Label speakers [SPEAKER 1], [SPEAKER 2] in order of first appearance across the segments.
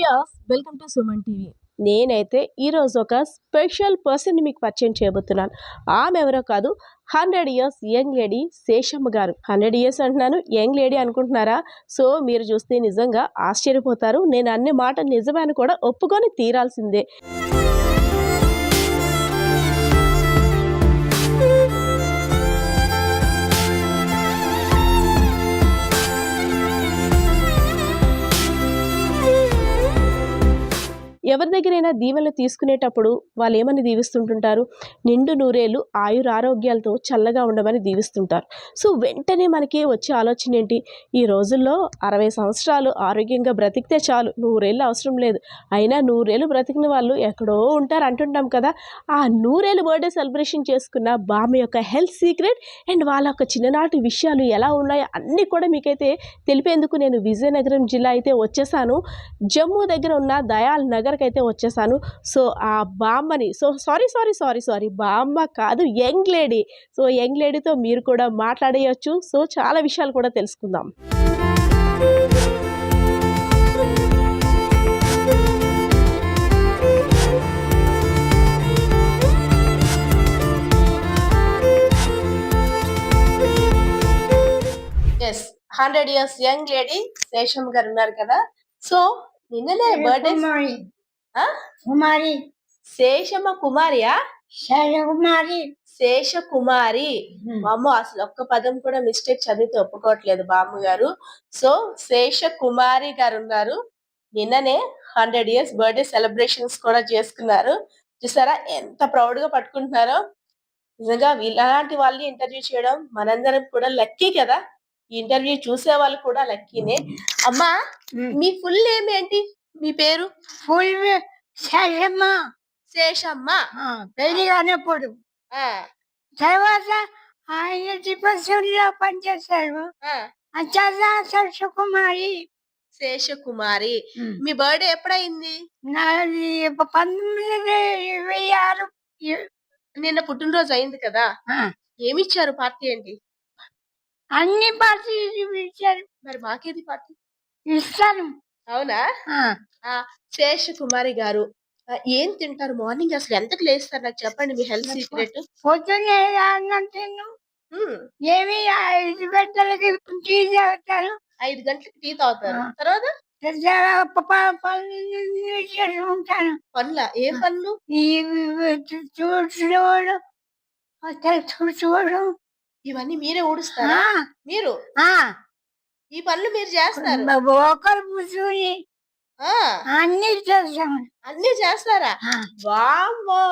[SPEAKER 1] As welcome to Suman TV.
[SPEAKER 2] నేనైతే ఈరోజు ఒక స్పెషల్ పర్సన్ని మీకు పరిచయం చేయబోతున్నాను. ఆమె ఎవరో కాదు, 100 ఇయర్స్ యంగ్ లేడీ శేషమ్మ గారు. 100 ఇయర్స్ అంటున్నాను, యంగ్ లేడీ అనుకుంటున్నారా? సో మీరు చూస్తే నిజంగా ఆశ్చర్యపోతారు. నేను అన్ని మాటలు నిజమే అని కూడా ఒప్పుకొని తీరాల్సిందే. ఎవరి దగ్గరైనా దీవెనలు తీసుకునేటప్పుడు వాళ్ళు ఏమని దీవిస్తుంటుంటారు? నిండు నూరేళ్ళు ఆయురారోగ్యాలతో చల్లగా ఉండమని దీవిస్తుంటారు. సో వెంటనే మనకి వచ్చే ఆలోచన ఏంటి? ఈ రోజుల్లో 60 సంవత్సరాలు ఆరోగ్యంగా బ్రతికితే చాలు, 100 ఏళ్ళు అవసరం లేదు. అయినా 100 ఏళ్ళు బ్రతికిన వాళ్ళు ఎక్కడో ఉంటారు అంటుంటాం కదా. ఆ 100 ఏళ్ళు బర్త్డే సెలబ్రేషన్ చేసుకున్న బామ్మ యొక్క హెల్త్ సీక్రెట్ అండ్ వాళ్ళ యొక్క చిన్ననాటి విషయాలు ఎలా ఉన్నాయో అన్నీ కూడా మీకైతే తెలిపేందుకు నేను విజయనగరం జిల్లా అయితే వచ్చేసాను. జమ్మూ దగ్గర ఉన్న దయాల్ నగర్కి అయితే వచ్చేసాను. సో ఆ బామ్మని సారీ బామ్మ కాదు, యంగ్ లేడీ. సో యంగ్ లేడీతో మీరు కూడా మాట్లాడేయచ్చు. సో చాలా విషయాలు కూడా తెలుసుకుందాం. Yes, 100 years young lady Seshamma garu ఉన్నారు కదా. సో నిన్ననే బర్త్డే.
[SPEAKER 3] కుమారి
[SPEAKER 2] శేషమ్మ కుమారియా?
[SPEAKER 3] శైలకుమారి
[SPEAKER 2] శేషకుమారి. అమ్మో, అసలు ఒక్క పదం కూడా మిస్టేక్ చదివితే ఒప్పుకోవట్లేదు బామ్మగారు. సో శేషకుమారి గారు ఉన్నారు. నిన్ననే 100 ఇయర్స్ బర్త్డే సెలబ్రేషన్స్ కూడా చేసుకున్నారు. చూసారా ఎంత ప్రౌడ్ గా పట్టుకుంటున్నారో. నిజంగా ఇలాంటి వాళ్ళని ఇంటర్వ్యూ చేయడం మనందరం కూడా లక్కీ కదా. ఈ ఇంటర్వ్యూ చూసే వాళ్ళు కూడా లక్కీనే. అమ్మా, మీ ఫుల్ నేమ్ ఏంటి? మీ పేరు?
[SPEAKER 3] ఫుల్ శైలమ్మ
[SPEAKER 2] శేషమ్మ.
[SPEAKER 3] పెళ్లి కానప్పుడు తర్వాత ఆయన త్రిపశుల్లో పనిచేశారు. అచ్చాదా శేషకుమారి.
[SPEAKER 2] శేషకుమారి. మీ బర్త్డే ఎప్పుడైంది?
[SPEAKER 3] నాది 1926.
[SPEAKER 2] నిన్న పుట్టినరోజు అయింది కదా. ఏమిచ్చారు? పార్టీ ఏంటి?
[SPEAKER 3] అన్ని పార్టీలు ఇచ్చారు.
[SPEAKER 2] మరి మాకేది పార్టీ?
[SPEAKER 3] ఇస్తాను.
[SPEAKER 2] అవునా? శేషకుమారి గారు ఏం తింటారు? మార్నింగ్ అసలు ఎంతకు లేస్తారు నాకు చెప్పండి, మీ హెల్త్ సీక్రెట్.
[SPEAKER 3] పొద్దున్నే తిన్ను, ఏమి 5 గంటలకి టీ తాగుతాను.
[SPEAKER 2] 5 గంటలకి టీ తాగుతారు. తర్వాత
[SPEAKER 3] పనులు ఉంటాను.
[SPEAKER 2] పనుల? ఏం పనులు?
[SPEAKER 3] చూడు
[SPEAKER 2] ఇవన్నీ మీరే ఊడుస్తారా? మీరు ఈ పనులు మీరు చేస్తారు?
[SPEAKER 3] ఒకరు కూర్చుని అన్ని చేస్తాము.
[SPEAKER 2] అన్ని చేస్తారా? వామ్మో,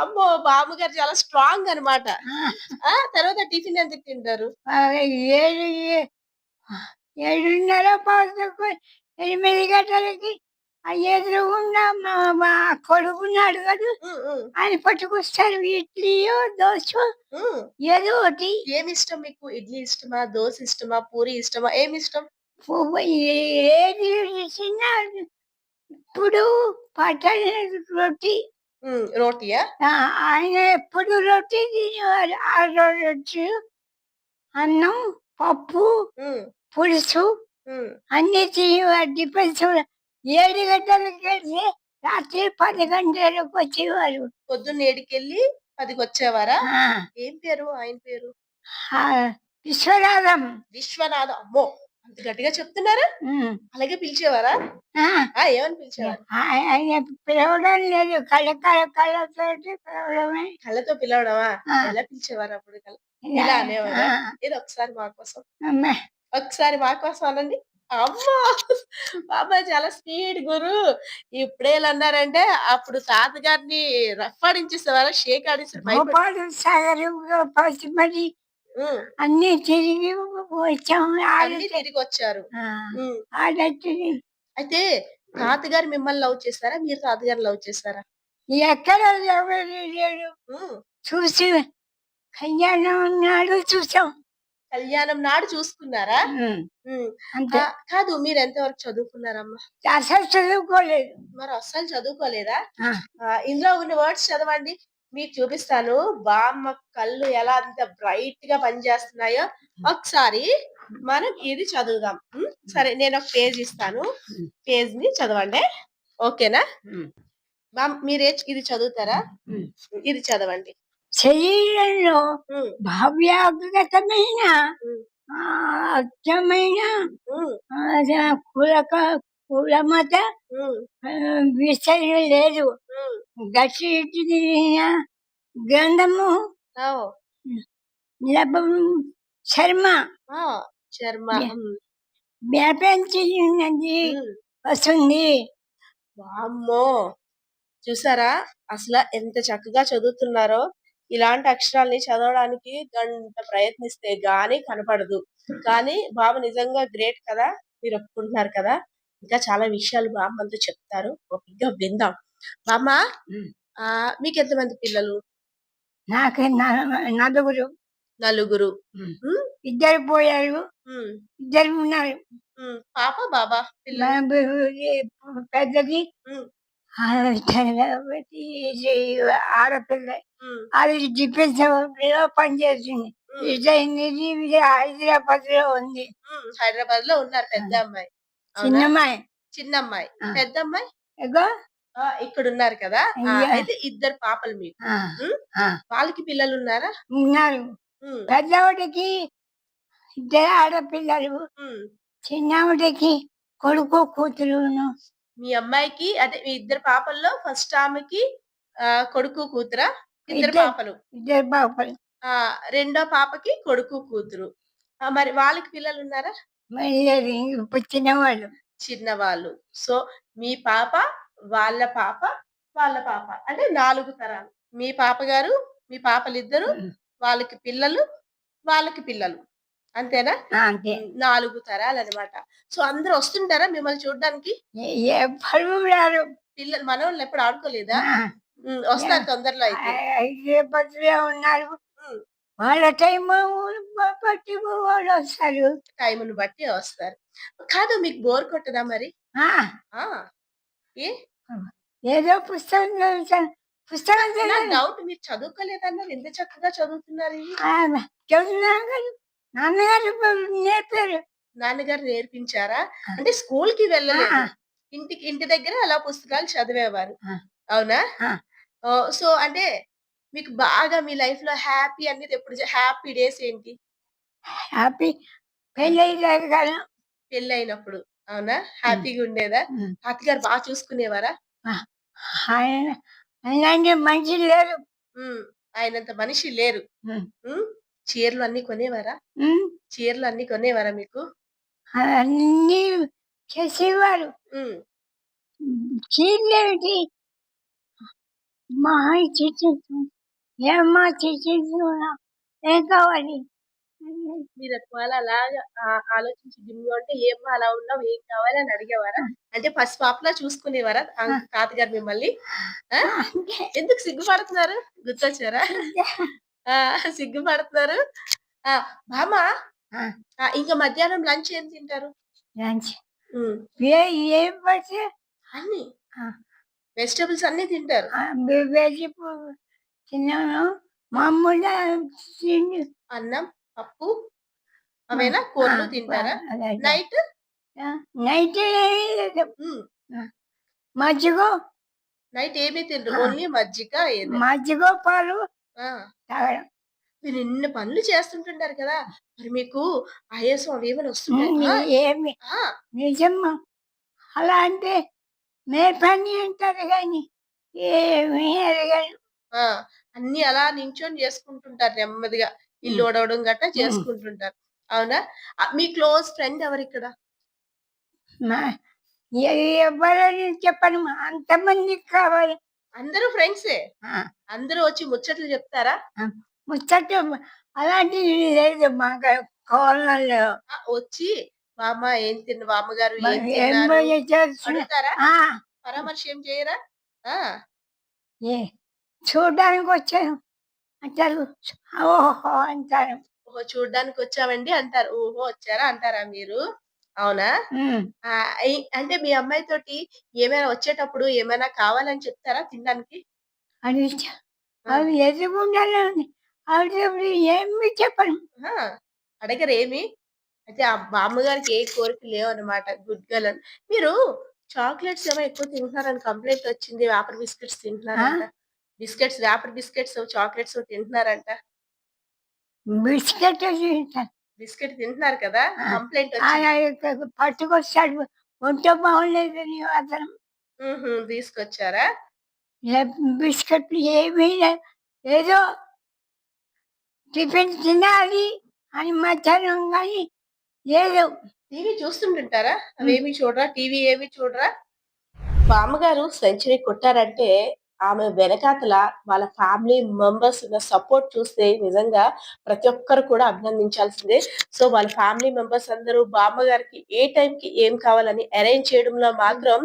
[SPEAKER 2] అమ్మో, బామ్మగారు చాలా స్ట్రాంగ్ అనమాట. తర్వాత టిఫిన్ ఎందుకు తింటారు?
[SPEAKER 3] 7:30 8 గంటలకి ఎదురుగుండా మా కొడుకున్నాడు కదా, ఆయన పట్టుకొస్తారు ఇడ్లీయో దోశ ఏదో ఒకటి.
[SPEAKER 2] ఏమి ఇష్టం మీకు? ఇడ్లీ ఇష్టమా, దోశ ఇష్టమా, పూరి ఇష్టమా, ఏమి ఇష్టం?
[SPEAKER 3] ఏది ఇచ్చినా ఇప్పుడు పట్టణ రొట్టి.
[SPEAKER 2] రోటీయా?
[SPEAKER 3] ఆయన ఎప్పుడు రొట్టి తినేవారు. ఆ రొట్టి, అన్నం, పప్పు, పులుసు అన్ని తినేవారు. డిపెండ్స్ 7 గంటలకు వెళ్తే రాత్రి 10 గంటలకు వచ్చేవారు.
[SPEAKER 2] పొద్దున్న 7కి వెళ్ళి 10కి వచ్చేవారా? ఏం పేరు ఆయన పేరు?
[SPEAKER 3] విశ్వనాథం.
[SPEAKER 2] విశ్వనాథం. అమ్మో, అంత గట్టిగా చెప్తున్నారా? అలాగే పిలిచేవారా? ఏమని పిలిచేవారు?
[SPEAKER 3] ఆయన పిలవడం లేదు, కళ్ళతో పిలవడమే.
[SPEAKER 2] కళ్ళతో పిలవడమా? ఎలా పిలిచేవారు అప్పుడు? ఇలా అనేవారా? ఏదో ఒకసారి మా కోసం, ఒకసారి మా కోసం అనండి. అమ్మో, బాబా చాలా స్పీడ్ గురు. ఇప్పుడే అన్నారంటే అప్పుడు తాతగారిని రఫాడించేసేవారా? షేక్ ఆడిస్తారు.
[SPEAKER 3] అన్ని తిరిగి వచ్చాము.
[SPEAKER 2] తిరిగి వచ్చారు. అయితే తాతగారు మిమ్మల్ని లవ్ చేస్తారా, మీరు తాతగారు లవ్ చేస్తారా?
[SPEAKER 3] ఎక్కడ ఎవరు లేడు. చూసి కళ్యాణం నాడు చూసాం.
[SPEAKER 2] కళ్యాణం నాడు చూసుకున్నారా? కాదు, మీరు ఎంతవరకు చదువుకున్నారమ్మా?
[SPEAKER 3] అసలు చదువుకోలేదు.
[SPEAKER 2] మరి అస్సలు చదువుకోలేదా? ఇందులో ఉన్న వర్డ్స్ చదవండి. మీకు చూపిస్తాను. బామ్మ కళ్ళు ఎలా అంత బ్రైట్ గా పనిచేస్తున్నాయో. ఒకసారి మనం ఇది చదువుదాం. సరే, నేను ఒక పేజ్ ఇస్తాను. పేజ్ ని చదవండి. ఓకేనా? మీరే ఇది చదువుతారా? ఇది చదవండి.
[SPEAKER 3] శరీరంలో
[SPEAKER 2] ఉమ్,
[SPEAKER 3] భావ్యాగతమైన
[SPEAKER 2] ఉమ్,
[SPEAKER 3] అర్థమైన కులక కులమత
[SPEAKER 2] ఉమ్,
[SPEAKER 3] విసరి లేదు.
[SPEAKER 2] ఉమ్.
[SPEAKER 3] గట్టి గ్రంథము
[SPEAKER 2] ఓ,
[SPEAKER 3] లభం శర్మ
[SPEAKER 2] ఆ, శర్మ.
[SPEAKER 3] వ్యాపించినది
[SPEAKER 2] ఉమ్.
[SPEAKER 3] వస్తుంది.
[SPEAKER 2] వామ్మో! చూసారా? అసలు ఎంత చక్కగా చదువుతున్నారో. ఇలాంటి అక్షరాల్ని చదవడానికి గంట ప్రయత్నిస్తే గాని కనపడదు. కానీ బాబు నిజంగా గ్రేట్ కదా! మీరు ఒప్పుకుంటున్నారు కదా! ఇంకా చాలా విషయాలు బామ్మ మనతో చెప్తారు. ఓపిగ్గా విందాం. బామ్మ, మీకెంతమంది పిల్లలు?
[SPEAKER 3] నాకు నలుగురు.
[SPEAKER 2] నలుగురు.
[SPEAKER 3] ఇద్దరు పోయారు,
[SPEAKER 2] ఉమ్,
[SPEAKER 3] ఇద్దరు ఉన్నారు.
[SPEAKER 2] పాప, బాబా పిల్లలు?
[SPEAKER 3] పెద్దది
[SPEAKER 2] ఉమ్,
[SPEAKER 3] ఆడపిల్ల.
[SPEAKER 2] ఉమ్,
[SPEAKER 3] అది డిఫెన్స్ లో పనిచేస్తుంది.
[SPEAKER 2] ఉమ్,
[SPEAKER 3] ఇది హైదరాబాద్ లో ఉంది.
[SPEAKER 2] హైదరాబాద్ లో ఉన్నారు పెద్ద అమ్మాయి. అవునా?
[SPEAKER 3] చిన్నమ్మాయి.
[SPEAKER 2] చిన్న అమ్మాయి. పెద్ద అమ్మాయి
[SPEAKER 3] ఎగో
[SPEAKER 2] ఇక్కడ ఉన్నారు కదా.
[SPEAKER 3] అయ్యా.
[SPEAKER 2] అయితే ఇద్దరు పాపలు మీకు. వాళ్ళకి పిల్లలు ఉన్నారా?
[SPEAKER 3] ఉన్నారు. పెద్దవాడికి ఇద్దరు ఆడపిల్లలు, చిన్నవాడికి కొడుకు కూతురును.
[SPEAKER 2] మీ అమ్మాయికి అదే మీ ఇద్దరు పాపల్లో ఫస్ట్ ఆమెకి కొడుకు కూతురా? ఇద్దరు పాపలు.
[SPEAKER 3] ఇద్దరు పాపలు.
[SPEAKER 2] రెండో పాపకి కొడుకు కూతురు. మరి వాళ్ళకి పిల్లలు ఉన్నారా?
[SPEAKER 3] మరి ఇప్పుడు చిన్నవాళ్ళు.
[SPEAKER 2] చిన్నవాళ్ళు. సో మీ పాప, వాళ్ళ పాప, వాళ్ళ పాప అంటే 4 తరాలు. మీ పాప గారు, మీ పాపలిద్దరు, వాళ్ళకి పిల్లలు, వాళ్ళకి పిల్లలు. అంతేనా?
[SPEAKER 3] అంతే.
[SPEAKER 2] 4 తరాలు అన్నమాట. సో అందరూ వస్తుంటారా మిమ్మల్ని చూడడానికి?
[SPEAKER 3] ఎవ్వరు రారు.
[SPEAKER 2] పిల్లలు మనోళ్ళు ఎప్పుడు ఆడుకోలేదా? వస్తారు తొందరలో అయితే.
[SPEAKER 3] హైదరాబాద్ లో ఉన్నారు. వాళ్ళ టైం బట్టి వాళ్ళు వస్తారు.
[SPEAKER 2] టైమును బట్టి వస్తారు. కాదు, మీకు బోర్ కొట్టదా మరి? ఏ
[SPEAKER 3] ఏదో పుస్తకం చదువుతాను. పుస్తకం
[SPEAKER 2] డౌట్, మీరు చదువుకోలేదన్నారు, ఎంత చక్కగా చదువుతున్నారు.
[SPEAKER 3] చదువుతున్నాను కదా, నాన్నగారు నేర్పారు.
[SPEAKER 2] నాన్నగారు నేర్పించారా? అంటే స్కూల్ కి వెళ్ళలేదు, ఇంటి దగ్గర అలా పుస్తకాలు చదివేవారు. అవునా? సో అంటే మీకు బాగా మీ లైఫ్ లో హ్యాపీ అనేది ఎప్పుడు? హ్యాపీ డేస్ ఏంటి?
[SPEAKER 3] హ్యాపీ
[SPEAKER 2] పెళ్ళైనప్పుడు. అవునా? హ్యాపీగా ఉండేదా? తాతగారు బాగా చూసుకునేవారా?
[SPEAKER 3] అలాంటి మనిషి లేరు.
[SPEAKER 2] ఆయనంత మనిషి లేరు. చీరలు అన్ని కొనేవారా? చీరలు అన్ని కొనేవారా మీకు?
[SPEAKER 3] అన్ని చేసేవారు. చీరలేమిటి మా ఏమ్మా చేసేస్తున్నా, ఏం కావాలి?
[SPEAKER 2] మీరు అలాగా ఆలోచించి దిమ్గా ఉంటే ఏమ్మా అలా ఉన్నావు, ఏం కావాలి అని అడిగేవారా? అంటే పసి పాపలా చూసుకునేవారా తాతగారు మిమ్మల్ని? ఎందుకు సిగ్గుపడుతున్నారు? గుర్తొచ్చారా? సిగ్గుపడుతున్నారు. బామా, ఇంకా మధ్యాహ్నం లంచ్ ఏం తింటారు?
[SPEAKER 3] లంచ్
[SPEAKER 2] ఏం పడితే అన్ని వెజిటబుల్స్ అన్ని తింటారు.
[SPEAKER 3] వెజిటబుల్ తిన్నాను. మామూలుగా
[SPEAKER 2] అన్నం, పప్పు, అవేనా? కూరలు తింటారా? నైట్
[SPEAKER 3] నైట్ మజ్జిగ.
[SPEAKER 2] నైట్ ఏమీ తినరు, ఓన్లీ మజ్జిగ.
[SPEAKER 3] మజ్జిగ పాలు తాగడం.
[SPEAKER 2] మీరు ఎన్ని పనులు చేస్తుంటుంటారు కదా, మరి మీకు ఆయాసం అవి ఏమైనా వస్తున్నాయి?
[SPEAKER 3] ఏమి నిజమ్మా, అలా అంటే మే పని అంటారు కానీ ఏమీ అడగను.
[SPEAKER 2] అన్ని అలా నించొని చేసుకుంటుంటారు నెమ్మదిగా, ఇల్లు ఓడవడం గట్రా చేసుకుంటుంటారు. అవునా? మీ క్లోజ్ ఫ్రెండ్ ఎవరు ఇక్కడ?
[SPEAKER 3] ఎవరని చెప్పను, అంతమంది కావాలి.
[SPEAKER 2] అందరూ ఫ్రెండ్సే. అందరూ వచ్చి ముచ్చట్లు చెప్తారా?
[SPEAKER 3] ముచ్చట్లు అలాంటివి లేదు మా కోళ్ళలో.
[SPEAKER 2] వచ్చి మామ ఏం బామ్మగారు ఏం అడుగుతారా? పరామర్శ ఏం చేయరా?
[SPEAKER 3] చూడడానికి వచ్చాను అంటారు. ఓహో అంటారు.
[SPEAKER 2] ఓహో, చూడడానికి వచ్చామండి అంటారు. ఓహో వచ్చారా అంటారా మీరు? అవునా? అంటే మీ అమ్మాయి తోటి ఏమైనా వచ్చేటప్పుడు ఏమైనా కావాలని చెప్తారా తినడానికి?
[SPEAKER 3] అవి ఎదురుగుండానే ఉంది. ఆవిడ ఏమి చెప్పను.
[SPEAKER 2] ఆ! అడగరేమి? అయితే ఆ బామ్మగారికి ఏ కోరికలు లేవన్నమాట. గుడ్ గర్ల్ అని. మీరు చాక్లేట్స్ ఏమో ఎక్కువ తింటున్నారని కంప్లెయింట్ వచ్చింది. వేపర్ బిస్కెట్స్
[SPEAKER 3] ఆ!
[SPEAKER 2] తింటున్నారంట. వేపర్ బిస్కెట్స్, చాక్లేట్స్ తింటున్నారంట.
[SPEAKER 3] బిస్కెట్ తింటాను.
[SPEAKER 2] బిస్కెట్ తింటున్నారు కదా!
[SPEAKER 3] ఆ!
[SPEAKER 2] కంప్లెయింట్
[SPEAKER 3] ఆయన
[SPEAKER 2] వచ్చింది.
[SPEAKER 3] పట్టుకొచ్చాడు. ఒంట్లో బాగోలేదని అతను.
[SPEAKER 2] హుహు. తీసుకొచ్చారా?
[SPEAKER 3] ఏ బిస్కెట్లు ఏమీ లేవు. ఏదో టిఫిన్ తినాలి అని మధ్యాహ్నం గాని లేదు.
[SPEAKER 2] టీవీ చూస్తుంటుంటారా?
[SPEAKER 3] హ్మ్.
[SPEAKER 2] అవేమి చూడరా? టీవీ ఏమి చూడరా? బామ్మగారు సెంచరీ కొట్టారంటే, ఆమె వెనకాతల వాళ్ళ ఫ్యామిలీ మెంబర్స్ ఉన్న సపోర్ట్ చూస్తే నిజంగా ప్రతి ఒక్కరు కూడా అభినందించాల్సిందే. సో, వాళ్ళ ఫ్యామిలీ మెంబర్స్ అందరూ బామ్మగారికి ఏ టైంకి ఏం కావాలని అరేంజ్ చేయడంలో మాత్రం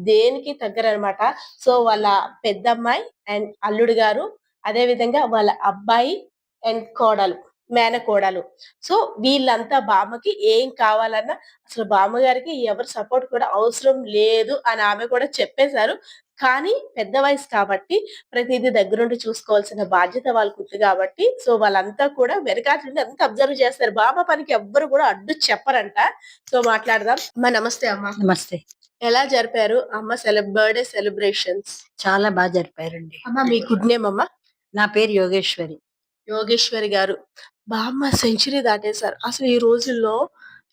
[SPEAKER 2] దేనికి తగ్గరనమాట. సో, వాళ్ళ పెద్దమ్మాయి అండ్ అల్లుడు గారు, అదే విధంగా వాళ్ళ అబ్బాయి అండ్ కోడలు, మేనకోడలు. సో, వీళ్ళంతా బామ్మకి ఏం కావాలన్నా అసలు బామ్మగారికి ఎవరి సపోర్ట్ కూడా అవసరం లేదు అని ఆమె కూడా చెప్పేసారు. కానీ పెద్ద వయసు కాబట్టి ప్రతీదీ దగ్గరుండి చూసుకోవాల్సిన బాధ్యత వాళ్ళకుంది కాబట్టి, సో వాళ్ళంతా కూడా వెనకాల నుండి అంతా అబ్జర్వ్ చేస్తారు. బామ్మ పనికి ఎవ్వరు కూడా అడ్డు చెప్పరంట. సో మాట్లాడదాం. అమ్మ నమస్తే అమ్మ.
[SPEAKER 4] నమస్తే.
[SPEAKER 2] ఎలా జరిపారు అమ్మ బర్త్‌డే సెలబ్రేషన్స్?
[SPEAKER 4] చాలా జరిపారండి.
[SPEAKER 2] అమ్మ మీ గుడ్ నేమ్ అమ్మ?
[SPEAKER 4] నా పేరు యోగేశ్వరి.
[SPEAKER 2] యోగేశ్వరి గారు. బామ్మ సెంచరీ దాటేసారు. అసలు ఈ రోజుల్లో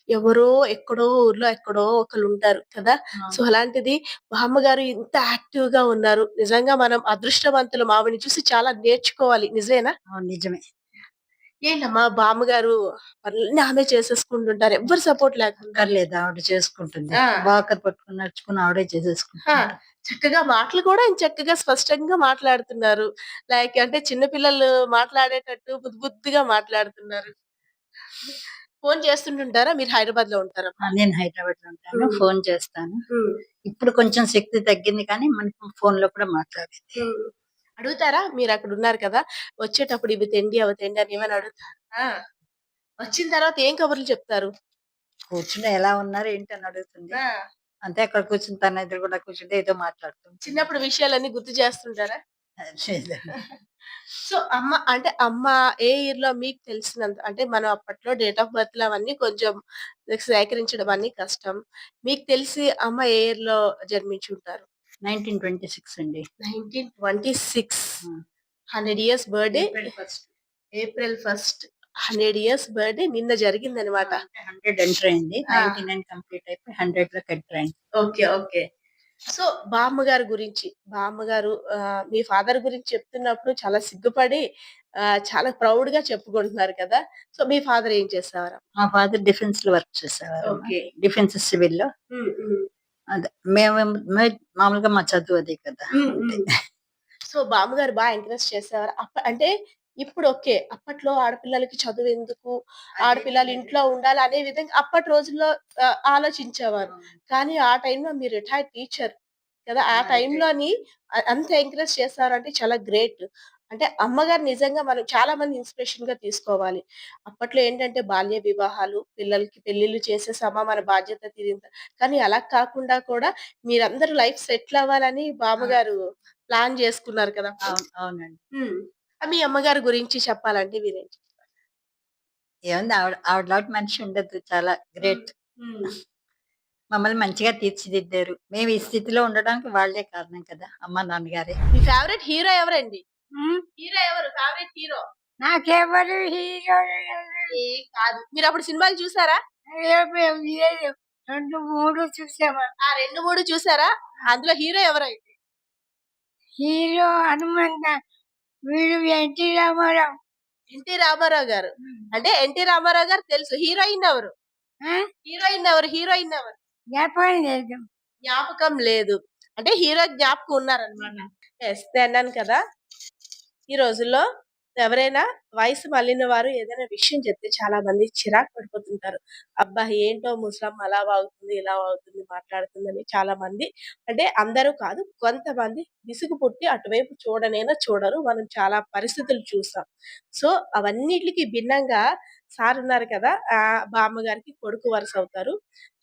[SPEAKER 2] ఎవరో ఎక్కడో ఊర్లో ఎక్కడో ఒకళ్ళుంటారు కదా! సో, అలాంటిది బామ్మగారు ఇంత యాక్టివ్‌గా ఉన్నారు. నిజంగా మనం అదృష్టవంతులం. ఆవిడని చూసి చాలా నేర్చుకోవాలి. నిజమేనా?
[SPEAKER 4] అవును. నిజమే.
[SPEAKER 2] ఏంటమ్మా బామ్మగారు పనులన్నీ ఆమె చేసేసుకుంటుంటారు. ఎవ్వరి సపోర్ట్ లేకుండా.
[SPEAKER 4] అక్కర్లేదు, ఆవిడ చేసుకుంటుంది.
[SPEAKER 2] ఆ!
[SPEAKER 4] వాకర్ పట్టుకొని నడుచుకొని ఆవిడే
[SPEAKER 2] ఆ!
[SPEAKER 4] చేసేసుకుంటుంది.
[SPEAKER 2] చక్కగా మాటలు కూడా చక్కగా స్పష్టంగా మాట్లాడుతున్నారు. లైక్ అంటే చిన్న పిల్లలు మాట్లాడేటట్టు బుద్ధిగా మాట్లాడుతున్నారు. ఫోను చేస్తుంటుంటారా? మీరు హైదరాబాద్‌లో ఉంటారా?
[SPEAKER 4] నేను హైదరాబాద్‌లో ఉంటాను.
[SPEAKER 2] హ్మ్.
[SPEAKER 4] ఫోన్ చేస్తాను.
[SPEAKER 2] హ్మ్.
[SPEAKER 4] ఇప్పుడు కొంచెం శక్తి తగ్గింది కానీ మనకి ఫోన్‌లో కూడా మాట్లాడేది.
[SPEAKER 2] హ్మ్. అడుగుతారా? మీరక్కడున్నారు కదా! వచ్చేటప్పుడు ఇవి తెండి, అవి తెండి అని ఏమైనా అడుగుతారా? ఆ! వచ్చిన తర్వాత ఏం కబుర్లు చెప్తారు?
[SPEAKER 4] కూర్చుని ఎలా ఉన్నారు ఏంటి అని అడుగుతుంది.
[SPEAKER 2] ఆ!
[SPEAKER 4] అంతే, అక్కడ కూర్చుని తన ఎదురుగుండా కూర్చుంటే ఏదో మాట్లాడుతుంది.
[SPEAKER 2] చిన్నప్పుడు విషయాలన్నీ గుర్తు చేస్తుంటారా?
[SPEAKER 4] లేదు.
[SPEAKER 2] సో, అమ్మ ఏ ఇయర్‌లో మీకు తెలిసినంత అంటే మనం అప్పట్లో డేట్ ఆఫ్ బర్త్‌లు అవన్నీ కొంచెం సేకరించడం అన్నీ కష్టం. మీకు తెలిసి అమ్మ ఏ ఇయర్‌లో జన్మించుంటారు?
[SPEAKER 4] 1926 అండి.
[SPEAKER 2] 1926
[SPEAKER 4] హ్మ్.
[SPEAKER 2] 100 years birthday
[SPEAKER 4] April 1.
[SPEAKER 2] April 1 100 years birthday నిన్న జరిగిందనమాట.
[SPEAKER 4] అంటే 100 ఎంటర్ అయింది.
[SPEAKER 2] ఆ!
[SPEAKER 4] 99 కంప్లీట్ అయిపోయి 100లోకి ఎంటర్ అయింది.
[SPEAKER 2] ఓకే. ఓకే. సో, బామ్మగారి గురించి, బామ్మగారు మీ ఫాదర్ గురించి చెప్తున్నప్పుడు చాలా సిగ్గుపడి చాలా ప్రౌడ్‌గా చెప్పుకుంటున్నారు కదా! సో, మీ ఫాదర్ ఏం చేసేవారు?
[SPEAKER 4] మా ఫాదర్ డిఫెన్స్‌లో వర్క్ చేసేవారమ్మా.
[SPEAKER 2] ఓకే.
[SPEAKER 4] డిఫెన్స్ సివిల్‌లో.
[SPEAKER 2] హ్మ్. హ్మ్.
[SPEAKER 4] అదే. మామూలుగా మా చదువు అదే కదా!
[SPEAKER 2] హ్మ్.
[SPEAKER 4] అంతే.
[SPEAKER 2] హ్మ్. సో, బామ్మగారు ఎంకరేజ్ చేసేవారా? అంటే ఇప్పుడు ఓకే. అప్పట్లో ఆడపిల్లలకి చదువెందుకు? ఆడపిల్లలు ఇంట్లో ఉండాలి అనే విధంగా అప్పటి రోజుల్లో ఆలోచించేవారు. కానీ ఆ టైంలో మీరు రిటైర్డ్ టీచర్ కదా! ఆ టైంలోని అంత ఎంకరేజ్ చేసారంటే చాలా గ్రేట్. అంటే అమ్మగారు నిజంగా మనం చాలా మంది ఇన్‌స్పిరేషన్‌గా తీసుకోవాలి. అప్పట్లో ఏంటంటే బాల్య వివాహాలు, పిల్లలకి పెళ్ళిళ్ళు చేసేసామా మన బాధ్యత తీరిందా. కానీ అలా కాకుండా కూడా మీరందరూ లైఫ్ సెటిల్ అవ్వాలని బామ్మగారు ప్లాన్ జేసుకున్నారు కదా! అప్పుడు.
[SPEAKER 4] అవును. అవునండి.
[SPEAKER 2] హ్మ్. మీ అమ్మగారి గురించి చెప్పాలంటే మీరేం చెప్తారు?
[SPEAKER 4] ఏముంది, ఆవిడలాంటి మనిషి ఉండదు. చాలా
[SPEAKER 2] హ్మ్.
[SPEAKER 4] గ్రేట్.
[SPEAKER 2] హ్మ్.
[SPEAKER 4] మమ్మల్ని మంచిగా తీర్చిదిద్దారు. మేము ఈ స్థితిలో ఉండడానికి వాళ్ళే కారణం కదా! అమ్మ, నాన్నగారే.
[SPEAKER 2] మీ ఫేవరెట్ హీరో ఎవరండి?
[SPEAKER 3] హ్మ్.
[SPEAKER 2] హీరో ఎవరు? Favourite hero?
[SPEAKER 3] నాకెవరు హీరో
[SPEAKER 2] ఏం కాదు. మీరప్పుడు సినిమాలు చూసారా?
[SPEAKER 3] లేదు. 2, 3 చూసాము.
[SPEAKER 2] ఆ! 2, 3 చూసారా? అందులో హీరో ఎవరైతే?
[SPEAKER 3] హీరో హనుమంత. వీడు ఎన్టీ రామారావు.
[SPEAKER 2] ఎన్టీ రామారావు గారు. అంటే ఎన్టీ రామారావు గారు తెలుసు. హీరోయిన్ ఎవరు?
[SPEAKER 3] ఆ?
[SPEAKER 2] హీరోయిన్ ఎవరు? హీరోయిన్ ఎవరు?
[SPEAKER 3] జ్ఞాపకం లేదు.
[SPEAKER 2] జ్ఞాపకం లేదు. అంటే హీరో జ్ఞాపకం ఉన్నారనమాట. యెస్. అన్నాను కదా! ఈ రోజుల్లో ఎవరైనా వయసు మళ్ళిన వారు ఏదైనా విషయం చెప్తే చాలా మంది చిరాకు పడిపోతుంటారు. అబ్బా! ఏంటో ముసలమ్మ అలా వాగుతుంది, ఇలా వాగుతుంది, మాట్లాడుతుందని చాలా మంది అంటే అందరూ కాదు కొంతమంది విసుగు పుట్టి అటువైపు చూడనేనా చూడరు. మనం చాలా పరిస్థితులు చూసాం. సో, అవన్నిట్లికి భిన్నంగా సార్ ఉన్నారు కదా! బామ్మగారికి కొడుకు వరుస అవుతారు.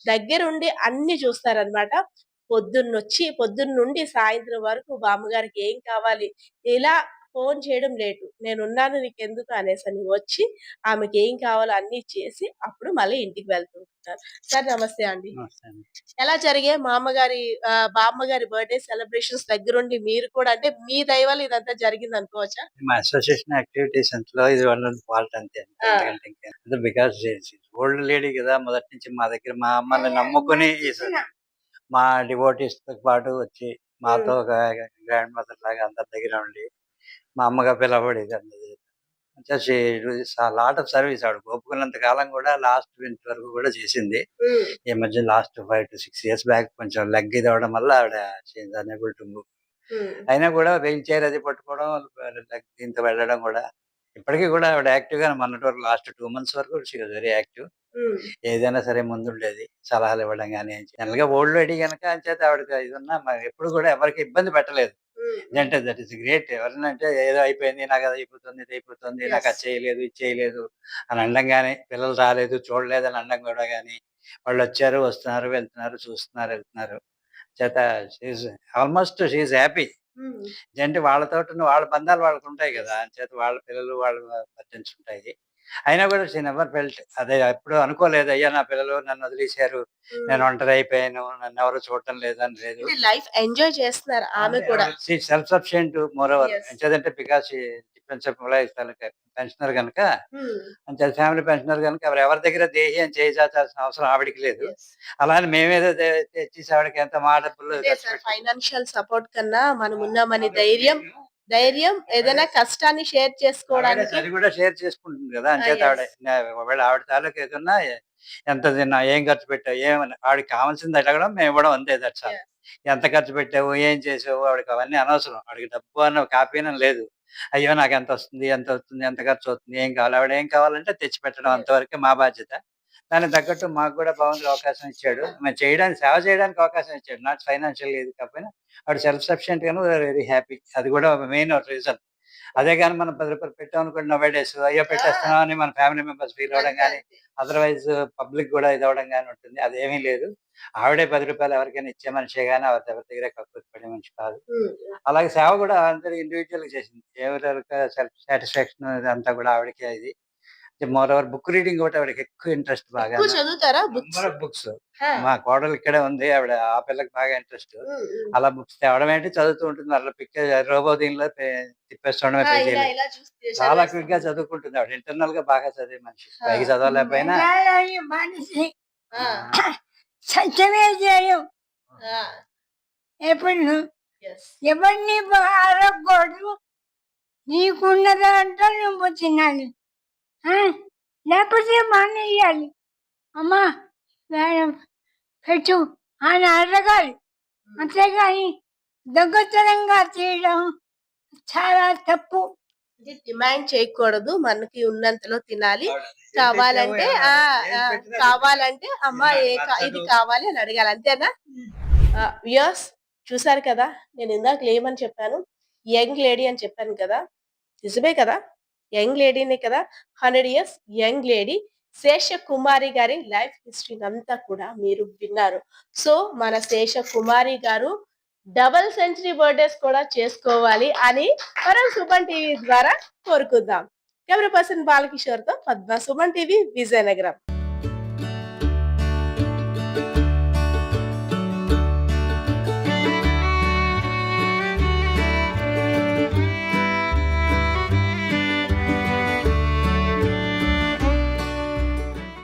[SPEAKER 2] దగ్గరుండి అన్నీ చూస్తారనమాట. పొద్దున్నుండి సాయంత్రం వరకు బామ్మగారికి ఏం కావాలి? ఎలా ఫోన్ చేయడం లేటు. నేనున్నాను నీకెందుకు అనేసని వచ్చి ఆమెకి ఏం కావాలో అన్నీ చేసి అప్పుడు మళ్ళీ ఇంటికి వెళ్తూ ఉంటారు. సార్ నమస్తే అండి.
[SPEAKER 5] నమస్తే అండి.
[SPEAKER 2] ఎలా జరిగాయి బామ్మగారి బర్త్‌డే సెలబ్రేషన్స్ దగ్గరుండి మీరు కూడా అంటే మీ దయ వల్ల ఇదంతా జరిగిందనుకోవచ్చా?
[SPEAKER 5] మా అసోసియేషన్ యాక్టివిటీస్‌లో ఇది వన్ ఆఫ్ ఫాల్ట్ అంతే.
[SPEAKER 2] ఆ!
[SPEAKER 5] ఎందుకంటే ఇంకా బికాజ్ ఓల్డ్ లేడీ కదా! మొదటి నుంచి మా దగ్గర మా అమ్మని నమ్ముకొని మా డివోటీస్‌తో పాటు వచ్చి మాతో
[SPEAKER 2] హ్మ్.
[SPEAKER 5] ఒక గ్రాండ్ మదర్ లాగా అందరి దగ్గర ఉండి మా అమ్మగా పిలవబడేది అందరి దగ్గర. She does lot of service. ఆవిడకి ఒప్పుకున్నంత కాలం కూడా లాస్ట్ మినిట్ వరకు కూడా చేసింది.
[SPEAKER 2] హ్మ్.
[SPEAKER 5] ఈ మధ్య లాస్ట్ 5-6 ఇయర్స్ బ్యాక్ కొంచెం లెగ్ ఇది అవ్వడం వల్ల ఆవిడ she is unable to move.
[SPEAKER 2] హ్మ్.
[SPEAKER 5] అయినా కూడా వీల్ చైర్ అది పట్టుకోవడం, దీంతో వెళ్ళడం కూడా ఇప్పటికీ కూడా ఆవిడ యాక్టివ్‌గా మొన్నటి వరకు లాస్ట్ 2 మంత్స్ వరకు షీ వాస్ వెరీ యాక్టివ్.
[SPEAKER 2] హ్మ్.
[SPEAKER 5] ఏదైనా సరే ముందుండేది. సలహాలు ఇవ్వడం గాని, జనరల్‌గా ఓల్డ్ లేడీ గనక అంచేత ఆవిడకి ఇదున్నా మరి ఎప్పుడు కూడా ఎవరికీ ఇబ్బంది పెట్టలేదు.
[SPEAKER 2] హ్మ్.
[SPEAKER 5] అంటే దట్ ఈస్ గ్రేట్. ఎవరైనా అంటే ఏదో అయిపోయింది, నాకు అది అయిపోతుంది, ఇది అయిపోతుంది, నాకు
[SPEAKER 2] యెస్.
[SPEAKER 5] అది చేయలేదు, ఇది చేయలేదు అని అనడం గాని, పిల్లలు రాలేదు, చూడలేదు అని అనడం కూడా గాని, వాళ్ళొచ్చారు, వస్తున్నారు, వెళ్తున్నారు, చూస్తున్నారు, వెళ్తున్నారు. చేత she is almost she is happy.
[SPEAKER 2] హ్మ్.
[SPEAKER 5] అంటే వాళ్ళతోటి వాళ్ళ బంధాలు వాళ్ళకుంటాయి గదా! అంచేత వాళ్ళ పిల్లలు వాళ్ళ బర్డెన్స్ ఉంటాయి. అయినా గూడా షీ నెవర్ ఫెల్ట్ అదే ఎప్పుడు అనుకోలేదు. అయ్యా! నా పిల్లలు నన్నొదిలేశారు. నేను
[SPEAKER 2] హ్మ్.
[SPEAKER 5] ఒంటరైపోయాను. నన్నెవరు చూడటం లేదని లేదు.
[SPEAKER 2] అంటే లైఫ్ ఎంజాయ్ చేస్తున్నారు ఆమె కూడా.
[SPEAKER 5] She self sufficient moreover.
[SPEAKER 2] Yes.
[SPEAKER 5] ఎంచేతంటే బికాజ్ షీ డిపెండ్స్ ఎంప్లాయీస్ తాలూకా పెన్షనర్ గనక
[SPEAKER 2] హ్మ్.
[SPEAKER 5] అంచేత ఫ్యామిలీ పెన్షనర్ గనక ఎవరి దగ్గర దేహి అని చేయి చాచాల్సిన అవసరం ఆవిడకి లేదు.
[SPEAKER 2] యెస్.
[SPEAKER 5] అలా అని మేమేదో తెచ్చేసి ఆవిడకి ఎంత మా డబ్బులు
[SPEAKER 2] అదే
[SPEAKER 5] ఖర్చు
[SPEAKER 2] సార్
[SPEAKER 5] పెట్టి
[SPEAKER 2] ఫైనాన్షియల్ సపోర్ట్ కన్నా మనమున్నామని ధైర్యం ఏదైనా కష్టాన్ని షేర్
[SPEAKER 5] ఆవిడ
[SPEAKER 2] చేసుకోవడానికి.
[SPEAKER 5] అది కూడా షేర్ చేసుకుంటుంది కదా!
[SPEAKER 2] ఆ!
[SPEAKER 5] అంచేత ఆవిడ
[SPEAKER 2] యెస్.
[SPEAKER 5] ఒకవేళ ఆవిడ తాలూకా ఏదున్నా ఎంత తిన్నావు? ఏం ఖర్చు పెట్టావు? ఏమని ఆవిడకి కావాల్సింది అడగడం, మేము ఇవ్వడం అంతే దట్స్ ఆల్.
[SPEAKER 2] యెస్.
[SPEAKER 5] ఎంత ఖర్చు పెట్టావు? ఏం చేసావు? ఆవిడకి అవన్నీ అనవసరం. ఆవిడకి డబ్బు అన్న కాపీనని లేదు. అయ్యో! నాకెంతొస్తుంది? ఎంతవుతుంది? ఎంత ఖర్చవుతుంది? ఏం కావాలి? ఆవిడ ఏం కావాలంటే తెచ్చిపెట్టడం
[SPEAKER 2] యెస్.
[SPEAKER 5] అంతవరకే మా బాధ్యత. దానికి తగ్గట్టు మాకు కూడా భగవంతుడు అవకాశం ఇచ్చాడు. మేము చేయడానికి సేవ చేయడానికి అవకాశం ఇచ్చాడు. నాట్ ఫైనాన్షియల్‌గా ఇది కాకపోయినా ఆవిడ సెల్ఫ్ సఫిషియెంట్ గాను వెరీ హ్యాపీ. అది కూడా మెయిన్ రీజన్. అదే గాని మనం రూ. 10 పెట్టామనుకోండి నౌ-ఏ-డేస్ అయ్యో!
[SPEAKER 2] ఆ!
[SPEAKER 5] పెట్టేస్తున్నాం అని మన ఫ్యామిలీ మెంబర్స్ ఫీల్ అవ్వడం
[SPEAKER 2] అంతే
[SPEAKER 5] గాని,
[SPEAKER 2] అంతే.
[SPEAKER 5] అదర్‌వైజ్ పబ్లిక్ గూడా ఇదవ్వడం గాని ఉంటుంది. అదేమీ లేదు. ఆవిడే రూ. 10 ఎవరికైనా ఇచ్చే మనిషే గాని ఆవిడ ఎవరి దగ్గర కక్కుర్తి పడే మనిషి కాదు.
[SPEAKER 2] హ్మ్.
[SPEAKER 5] అలాగే సేవ గూడా అందరూ ఇండివిడ్యువల్‌గా చేసింది. ఎవరెవరికి సెల్ఫ్ సాటిస్ఫాక్షన్ ఇదంతా గూడా ఆవిడకే ఇది. మోర్ ఓవర్ బుక్ రీడింగ్ ఒకటి ఆవిడకి ఎక్కువ ఇంట్రెస్ట్
[SPEAKER 2] ఎక్కువ
[SPEAKER 5] బాగాను.
[SPEAKER 2] చదువుతారా బుక్స్?
[SPEAKER 5] Number of books.
[SPEAKER 2] ఆ!
[SPEAKER 5] మా కోడలు ఇక్కడే ఉంది. ఆవిడ ఆ పిల్లకి బాగా ఇంట్రెస్ట్.
[SPEAKER 2] హ్మ్. హ్మ్.
[SPEAKER 5] అలా బుక్స్ తేవడం ఏంటి చదువుతూ ఉంటుంది. అట్లా రోబో దీనిలో తిప్పేస్తుండడమే
[SPEAKER 2] ఆ! ఇలా
[SPEAKER 5] పేజీలు.
[SPEAKER 2] ఇలా చూసి
[SPEAKER 5] చాలా
[SPEAKER 2] చదివేస్తా
[SPEAKER 5] క్విక్‌గా
[SPEAKER 2] ఉంటారు.
[SPEAKER 5] చదువుకుంటుంది ఆవిడ. ఇంటర్నల్‌గా బాగా చదివే మనిషి.
[SPEAKER 2] ఆ!
[SPEAKER 5] పైకి చదవలేకపోయినా
[SPEAKER 3] మెజాలని మనిషి
[SPEAKER 2] ఆ!
[SPEAKER 3] సత్యమే జయం.
[SPEAKER 2] ఆ!
[SPEAKER 3] ఎప్పుడు
[SPEAKER 2] యెస్.
[SPEAKER 3] ఎవరిని అడగకూడదు. నీకున్న దాంట్లో నువ్వు తినాలి. ఆ? లేకపోతే మానేయాలి. అమ్మా మేడం పెట్టు అని అడగాలి. అంతేగాని దొంగతనంగా తీయడం చాలా తప్పు.
[SPEAKER 2] అంటే డిమాండ్ చేయకూడదు. మనకి ఉన్నంతలో తినాలి.
[SPEAKER 5] ఆవిడ ఏం
[SPEAKER 2] కావాలంటే
[SPEAKER 5] తెచ్చావు? ఏం
[SPEAKER 2] ఆ!
[SPEAKER 5] పెట్టినా
[SPEAKER 2] కావాలంటే అమ్మ
[SPEAKER 5] ఇది నాకు
[SPEAKER 2] ఇది
[SPEAKER 5] నచ్చదు.
[SPEAKER 2] కావాలి అని అడగాలి. అంతేనా? వ్యూయర్స్ చూసారు కదా! నేను ఇందాకల ఏమని చెప్పాను? యంగ్ లేడీ అని చెప్పాను కదా! నిజమే కదా! యంగ్ లేడీనే కదా! 100 ఇయర్స్ యంగ్ లేడీ శేషకుమారి గారి లైఫ్ హిస్టరీనంతా కూడా మీరు విన్నారు. సో, మన శేషకుమారి గారు డబుల్ సెంచరీ బర్త్‌డేస్ కూడా చేసుకోవాలి అని మనం సుమన్ టీవీ ద్వారా కోరుకుందాం. కెమెరా పర్సన్ బాలకిషోర్‌తో పద్మ, సుమన్ టీవీ, విజయనగరం.